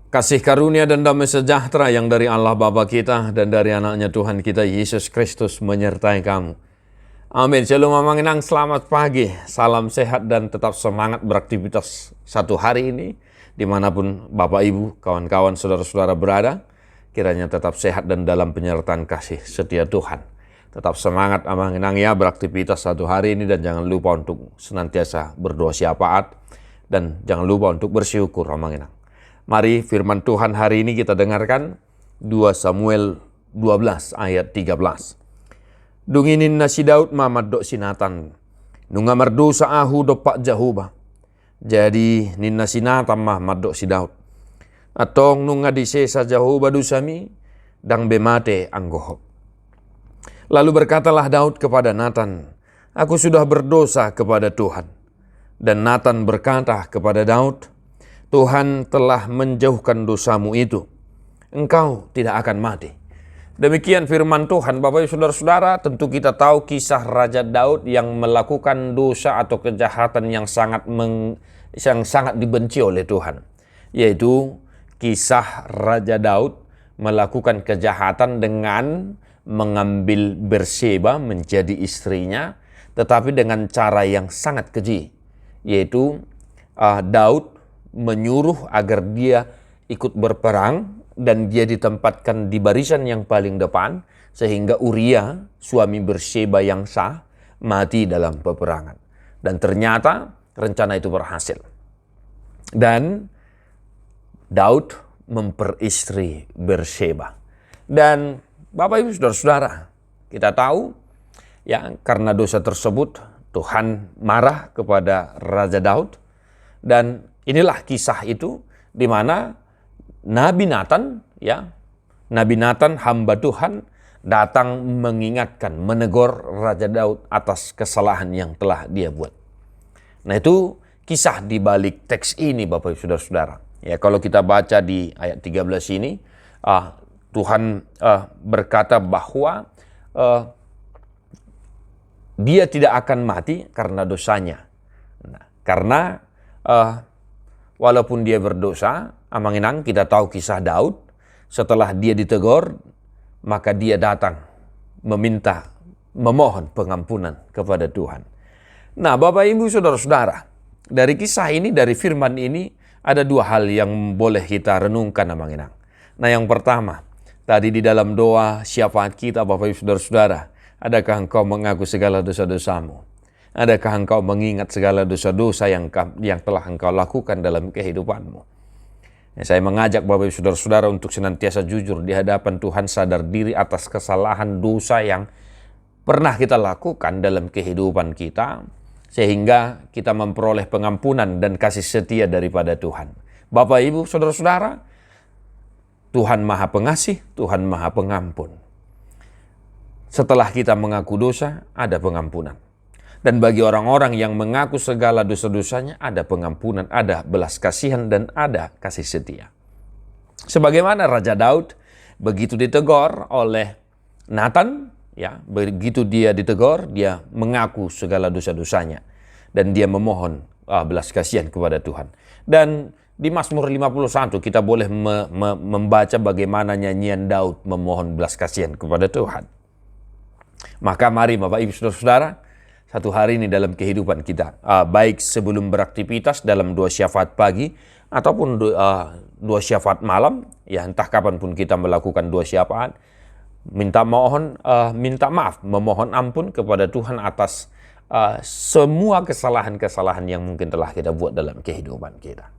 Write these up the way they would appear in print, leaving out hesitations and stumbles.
Kasih karunia dan damai sejahtera yang dari Allah Bapa kita dan dari anaknya Tuhan kita Yesus Kristus menyertai kamu. Amin. Shalom Mamanginang, selamat pagi. Salam sehat dan tetap semangat beraktivitas satu hari ini. Dimanapun Bapak Ibu, kawan-kawan, saudara-saudara berada. Kiranya tetap sehat dan dalam penyertaan kasih setia Tuhan. Tetap semangat Mamanginang ya beraktivitas satu hari ini. Dan jangan lupa untuk senantiasa berdoa syafaat. Dan jangan lupa untuk bersyukur Mamanginang. Mari firman Tuhan hari ini kita dengarkan 2 Samuel 12 ayat 13. Dunginin nasi Daud mamad dok sinatan. Nunga merdosa ahu dopak jahuba. Jadi ninna sinatan mamad dok si Daud. Atong nunga disesa jahuba dusami dang bemate anggohop. Lalu berkatalah Daud kepada Nathan, aku sudah berdosa kepada Tuhan. Dan Nathan berkata kepada Daud, Tuhan telah menjauhkan dosamu itu. Engkau tidak akan mati. Demikian firman Tuhan. Bapak Ibu Saudara-saudara, tentu kita tahu kisah Raja Daud yang melakukan dosa atau kejahatan yang sangat dibenci oleh Tuhan. Yaitu kisah Raja Daud melakukan kejahatan dengan mengambil Berseba menjadi istrinya, tetapi dengan cara yang sangat keji. Yaitu Daud menyuruh agar dia ikut berperang dan dia ditempatkan di barisan yang paling depan sehingga Uria, suami Berseba yang sah, mati dalam peperangan. Dan ternyata rencana itu berhasil. Dan Daud memperistri Berseba. Dan Bapak Ibu Saudara-saudara, kita tahu ya karena dosa tersebut Tuhan marah kepada Raja Daud. Dan inilah kisah itu di mana Nabi Nathan hamba Tuhan datang mengingatkan, menegur Raja Daud atas kesalahan yang telah dia buat. Nah itu kisah di balik teks ini Bapak Ibu Saudara-saudara. Ya kalau kita baca di ayat 13 ini, Tuhan berkata bahwa dia tidak akan mati karena dosanya. Nah, karena walaupun dia berdosa, Amanginang kita tahu kisah Daud, setelah dia ditegur, maka dia datang memohon pengampunan kepada Tuhan. Nah Bapak Ibu Saudara-saudara, dari kisah ini, dari firman ini, ada dua hal yang boleh kita renungkan Amanginang. Nah yang pertama, tadi di dalam doa syafaat kita Bapak Ibu Saudara-saudara, adakah engkau mengaku segala dosa-dosamu? Adakah engkau mengingat segala dosa-dosa yang telah engkau lakukan dalam kehidupanmu? Ya, saya mengajak Bapak Ibu Saudara-saudara untuk senantiasa jujur di hadapan Tuhan, sadar diri atas kesalahan dosa yang pernah kita lakukan dalam kehidupan kita, sehingga kita memperoleh pengampunan dan kasih setia daripada Tuhan. Bapak Ibu Saudara-saudara, Tuhan Maha Pengasih, Tuhan Maha Pengampun. Setelah kita mengaku dosa, ada pengampunan. Dan bagi orang-orang yang mengaku segala dosa-dosanya, ada pengampunan, ada belas kasihan, dan ada kasih setia. Sebagaimana Raja Daud, begitu ditegur oleh Nathan, ya, begitu dia ditegur, dia mengaku segala dosa-dosanya. Dan dia memohon belas kasihan kepada Tuhan. Dan di Mazmur 51 kita boleh membaca bagaimana nyanyian Daud memohon belas kasihan kepada Tuhan. Maka mari Bapak Ibu Saudara-saudara, satu hari ini dalam kehidupan kita, baik sebelum beraktivitas dalam doa syafaat pagi ataupun doa syafaat malam, ya entah kapanpun kita melakukan doa syafaat, minta maaf, memohon ampun kepada Tuhan atas semua kesalahan-kesalahan yang mungkin telah kita buat dalam kehidupan kita.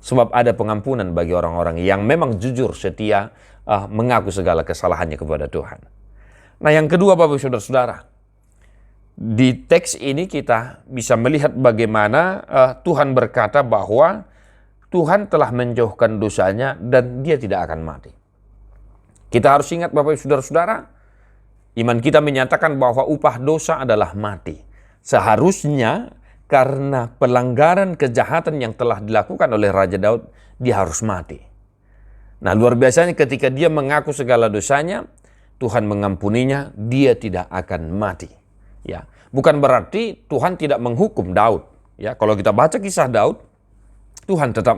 Sebab ada pengampunan bagi orang-orang yang memang jujur setia mengaku segala kesalahannya kepada Tuhan. Nah yang kedua Bapak Ibu Saudara-saudara, di teks ini kita bisa melihat bagaimana Tuhan berkata bahwa Tuhan telah menjauhkan dosanya dan dia tidak akan mati. Kita harus ingat Bapak Ibu Saudara-saudara, iman kita menyatakan bahwa upah dosa adalah mati. Seharusnya karena pelanggaran kejahatan yang telah dilakukan oleh Raja Daud, dia harus mati. Nah luar biasanya ketika dia mengaku segala dosanya, Tuhan mengampuninya, dia tidak akan mati. Ya, bukan berarti Tuhan tidak menghukum Daud. Ya, kalau kita baca kisah Daud, Tuhan tetap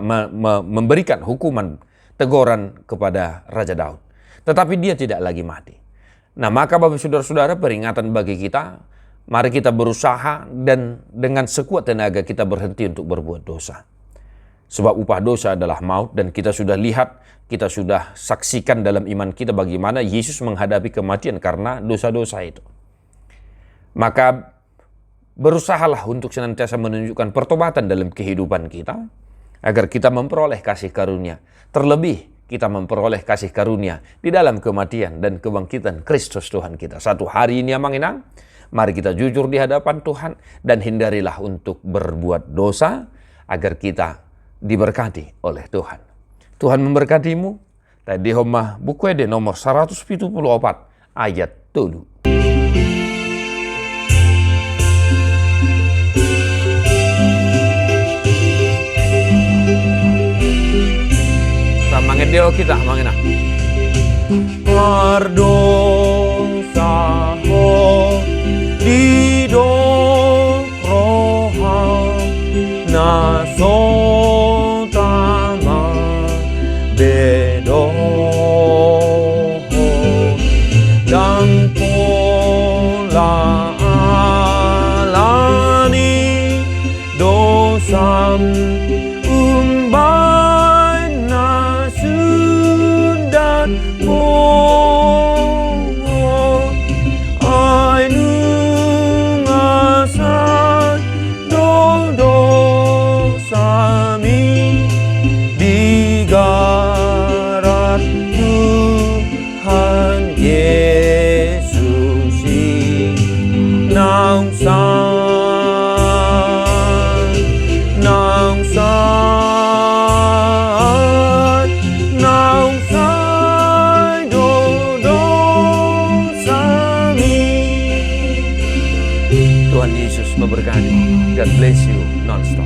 memberikan hukuman teguran kepada Raja Daud. Tetapi dia tidak lagi mati. Nah, maka Bapak Saudara-saudara, peringatan bagi kita, mari kita berusaha dan dengan sekuat tenaga kita berhenti untuk berbuat dosa. Sebab upah dosa adalah maut, dan kita sudah lihat, kita sudah saksikan dalam iman kita bagaimana Yesus menghadapi kematian karena dosa-dosa itu. Maka berusahalah untuk senantiasa menunjukkan pertobatan dalam kehidupan kita, agar kita memperoleh kasih karunia. Terlebih kita memperoleh kasih karunia di dalam kematian dan kebangkitan Kristus Tuhan kita. Satu hari ini yang mengenang, mari kita jujur di hadapan Tuhan dan hindarilah untuk berbuat dosa agar kita diberkati oleh Tuhan. Tuhan memberkatimu. Tadi Homa buku ede nomor 174 ayat 7. Mangedeo kita mangena. Mardosa ho di do roha naso tama bedo dan pola alani dosam Tuhan Yesus memberkati. God bless you non-stop.